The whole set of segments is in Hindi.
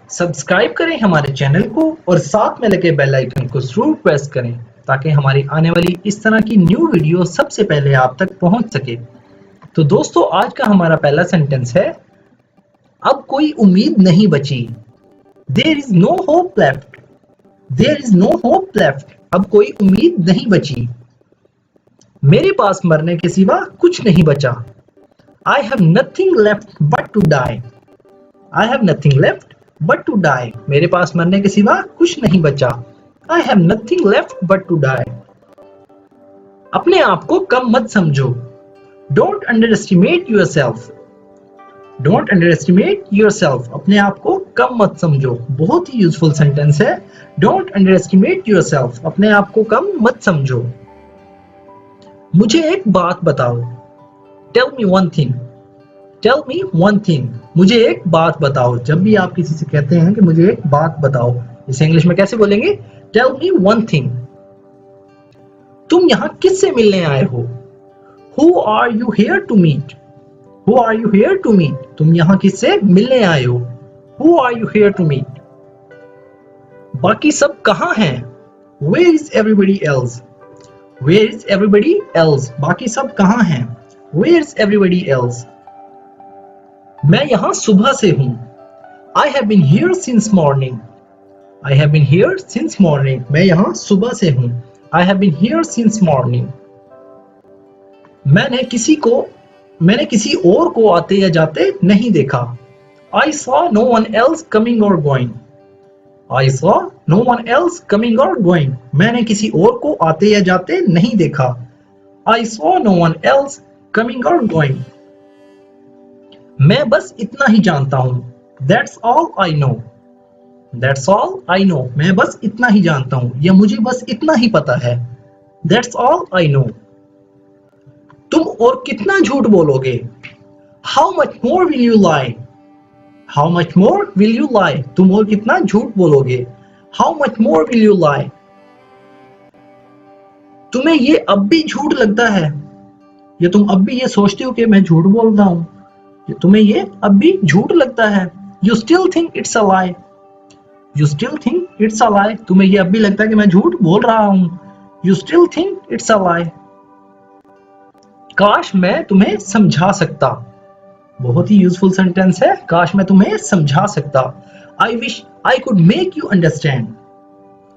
सब्सक्राइब करें हमारे चैनल को और साथ में लगे बेल आइकन को जरूर प्रेस करें ताकि हमारी आने वाली इस तरह की न्यू वीडियो सबसे पहले आप तक पहुंच सके। तो दोस्तों, आज का हमारा पहला सेंटेंस है, अब कोई उम्मीद नहीं बची। There is no hope left. There is no hope left. अब कोई उम्मीद नहीं बची। मेरे पास मरने के सिवा कुछ नहीं बचा। I have nothing left but to die. I have nothing left but to die. मेरे पास मरने के सिवा कुछ नहीं बचा। I have nothing left but to die. अपने आप को कम मत समझो। Don't underestimate yourself. Don't underestimate yourself. अपने आप को कम मत समझो। बहुत ही यूजफुल सेंटेंस है। Don't underestimate yourself. अपने आप को कम मत समझो। मुझे एक बात बताओ। Tell me one thing. Tell me one thing. मुझे एक बात बताओ। जब भी आप किसी से कहते हैं कि मुझे एक बात बताओ, इसे इंग्लिश में कैसे बोलेंगे? Tell me one thing. तुम यहाँ किससे मिलने आए हो? Who are you here to meet? Who are you here to meet? तुम यहाँ किससे मिलने आए हो? Who are you here to meet? बाकी सब कहाँ हैं? Where is everybody else? Where is everybody else? बाकी सब कहाँ हैं? Where is everybody else? मैं यहाँ सुबह से हूँ। I have been here since morning. I have been here since morning. मैं यहाँ सुबह से हूँ। I have been here since morning. मैंने किसी और को आते या जाते नहीं देखा। I saw no one else coming or going. I saw no one else coming or going. मैंने किसी और को आते या जाते नहीं देखा। I saw no one else coming or going. मैं बस इतना ही जानता हूँ। That's all I know. That's all I know. मैं बस इतना ही जानता हूँ या मुझे बस इतना ही पता है। That's all I know. तुम और कितना झूठ बोलोगे? How much more will you lie? How much more will you lie? तुम और कितना झूठ बोलोगे? How much more will you lie? तुम्हें ये अब भी झूठ लगता है या तुम अब भी ये सोचते हो कि मैं झूठ बोल रहा हूं? तुम्हें ये अब भी झूठ लगता है। You still think it's a lie. You still think it's a lie. तुम्हें ये अब भी लगता है कि मैं झूठ बोल रहा हूं। You still think it's a lie. काश मैं तुम्हें समझा सकता। बहुत ही यूजफुल सेंटेंस है। काश मैं तुम्हें समझा सकता। I wish I could make you understand.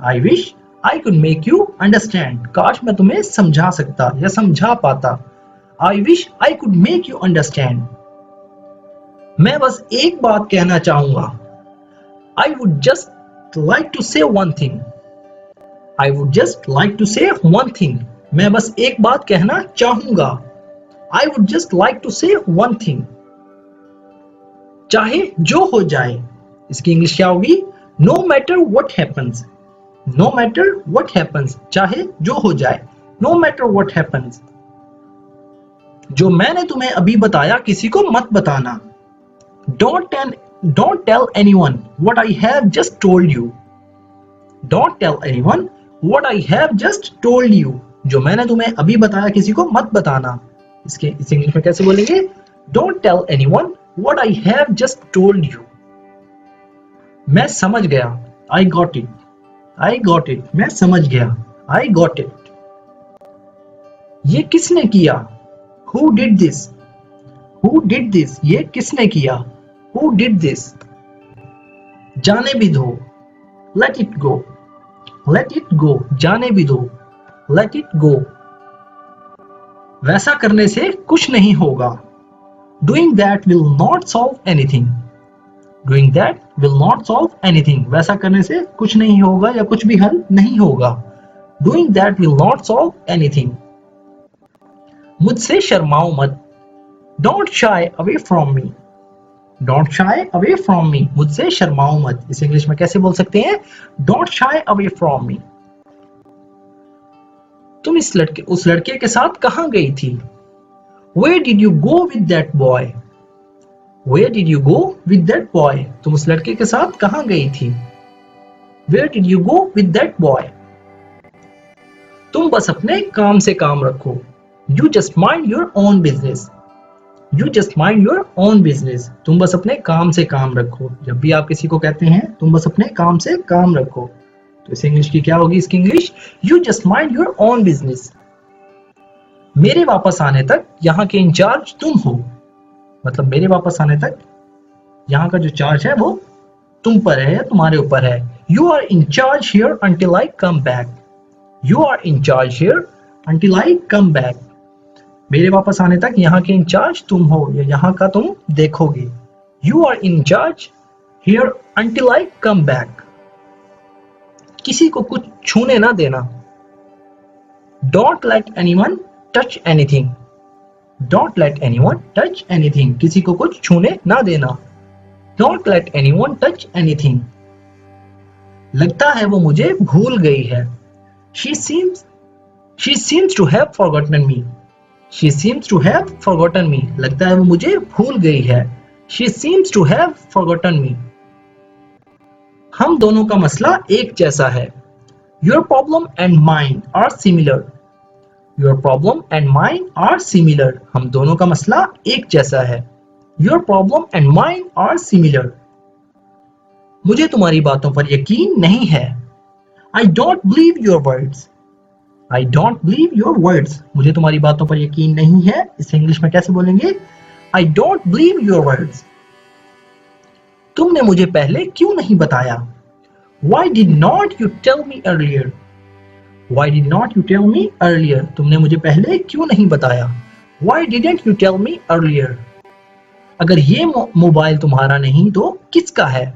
I wish I could make you understand. काश मैं तुम्हें समझा सकता या समझा पाता। I wish I could make you understand. मैं बस एक बात कहना चाहूंगा। I would just like to say one thing. I would just like to say one thing. मैं बस एक बात कहना चाहूंगा। I would just like to say one thing. चाहे जो हो जाए, इसकी इंग्लिश क्या होगी? No matter what happens. No matter what happens. चाहे जो हो जाए, No matter what happens. जो मैंने तुम्हें अभी बताया किसी को मत बताना। Don't tell anyone what I have just told you. Don't tell anyone what I have just told you. जो मैंने तुम्हें अभी बताया किसी को मत बताना। इस इंग्लिश में कैसे बोलेंगे? Don't tell anyone what I have just told you. मैं समझ गया। I got it. I got it. मैं समझ गया। I got it. ये किसने किया? Who did this? Who did this? ये किसने किया? Who did this? जाने भी दो। Let it go. Let it go. जाने भी दो। Let it go. वैसा करने से कुछ नहीं होगा। Doing that will not solve anything. Doing that will not solve anything. वैसा करने से कुछ नहीं होगा या कुछ भी हल नहीं होगा। Doing that will not solve anything. मुझसे शर्माओ मत। Don't shy away from me. Don't shy away from me. मुझसे शर्माओ मत। इसे इंग्लिश में कैसे बोल सकते हैं? Don't shy away from me. तुम उस लड़के के साथ कहाँ गई थी? Where did you go with that boy? Where did you go with that boy? तुम उस लड़के के साथ कहाँ गई थी? Where did you go with that boy? तुम बस अपने काम से काम रखो। You just mind your own business. You just mind your own business, तुम बस अपने काम से काम रखो। जब भी आप किसी को कहते हैं तुम बस अपने काम से काम रखो, तो इस इंग्लिश की क्या होगी? इसकी English, you just mind your own business. मेरे वापस आने तक यहाँ के इंचार्ज तुम हो, मतलब मेरे वापस आने तक यहाँ का जो चार्ज है वो तुम पर है या तुम्हारे ऊपर है। You are in charge here until I come back. You are in charge here until I come back. मेरे वापस आने तक यहाँ के इंचार्ज तुम हो या यहाँ का तुम देखोगे। You are in charge here until I come back. किसी को कुछ छूने ना देना। Don't let anyone touch anything. Don't let anyone touch anything, किसी को कुछ छूने ना देना। Don't let anyone touch anything. लगता है वो मुझे भूल गई है। She seems to have forgotten me. She seems to have forgotten me. लगता है वो मुझे भूल गई है। She seems to have forgotten me. हम दोनों का मसला एक जैसा है। Your problem and mine are similar. Your problem and mine are similar. हम दोनों का मसला एक जैसा है। Your problem and mine are similar. मुझे तुम्हारी बातों पर यकीन नहीं है। I don't believe your words. I don't believe your words. मुझे तुम्हारी बातों पर यकीन नहीं है। इसे इंग्लिश में कैसे बोलेंगे? I don't believe your words. तुमने मुझे पहले क्यों नहीं बताया? Why did not you tell me earlier? Why did not you tell me earlier? तुमने मुझे पहले क्यों नहीं बताया? Why didn't you tell me earlier? अगर ये मोबाइल तुम्हारा नहीं तो किसका है?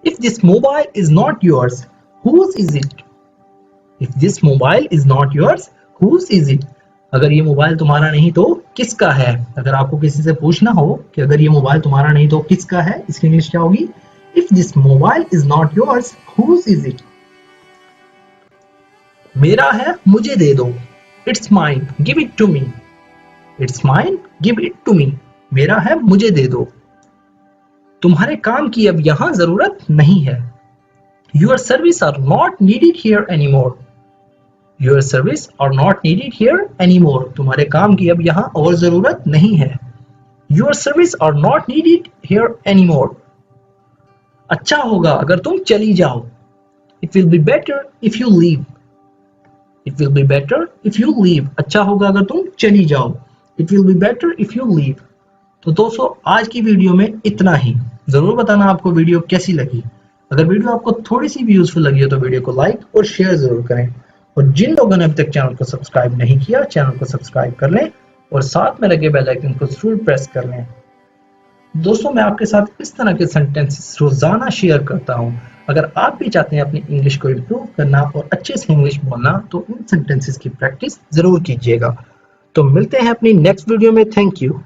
If this mobile is not yours, whose is it? If this mobile is not yours, whose is it? अगर ये मोबाइल तुम्हारा नहीं तो किसका है? अगर आपको किसी से पूछना हो कि अगर ये मोबाइल तुम्हारा नहीं तो किसका है, इसकी इंग्लिश क्या होगी? If this mobile is not yours, whose is it? मेरा है, मुझे दे दो। It's mine, give it to me. It's mine, give it to me. मेरा है, मुझे दे दो। तुम्हारे काम की अब यहाँ जरूरत नहीं है। Your service are not needed here anymore. Your service are not needed here anymore. तुम्हारे काम की अब यहाँ और जरूरत नहीं है। Your service are not needed here anymore. अच्छा होगा अगर तुम चली जाओ। It will be better if you leave. It will be better if you leave. अच्छा होगा अगर तुम चली जाओ। It will be better if you leave. तो दोस्तों आज की वीडियो में इतना ही। जरूर बताना आपको वीडियो कैसी लगी। अगर वीडियो आपको थोड़ी सी भी यूजफुल लगी हो तो वीडियो को लाइक और शेयर जरूर करें, और जिन लोगों ने अभी तक चैनल को सब्सक्राइब नहीं किया चैनल को सब्सक्राइब कर लें और साथ में लगे बेल आइकन को जरूर प्रेस कर लें। दोस्तों मैं आपके साथ इस तरह के सेंटेंसेस रोजाना शेयर करता हूं। अगर आप भी चाहते हैं अपनी इंग्लिश को इम्प्रूव करना और अच्छे से इंग्लिश बोलना तो इन सेंटेंसेस की प्रैक्टिस जरूर कीजिएगा। तो मिलते हैं अपनी नेक्स्ट वीडियो में। Thank you.